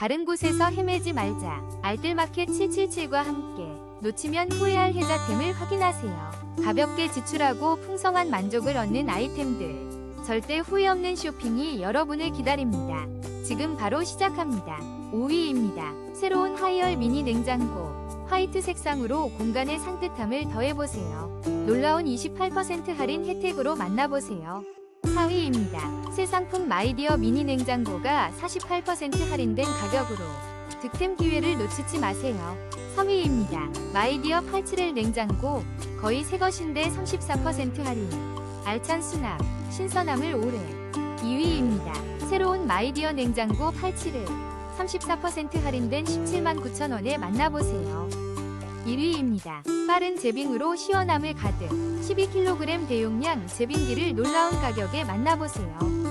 다른 곳에서 헤매지 말자. 알뜰마켓 777과 함께 놓치면 후회할 혜자템을 확인하세요. 가볍게 지출하고 풍성한 만족을 얻는 아이템들. 절대 후회 없는 쇼핑이 여러분을 기다립니다. 지금 바로 시작합니다. 5위입니다. 새로운 하이얼 미니 냉장고. 화이트 색상으로 공간의 산뜻함을 더해보세요. 놀라운 28% 할인 혜택으로 만나보세요. 4위입니다. 새 상품 마이디어 미니 냉장고가 48% 할인된 가격으로 득템 기회를 놓치지 마세요. 3위입니다. 마이디어 871 냉장고. 거의 새것인데 34% 할인. 알찬 수납, 신선함을 오래. 2위입니다. 새로운 마이디어 냉장고 871. 34% 할인된 179,000원에 만나보세요. 1위입니다. 빠른 제빙으로 시원함을 가득. 12kg 대용량 제빙기를 놀라운 가격에 만나보세요.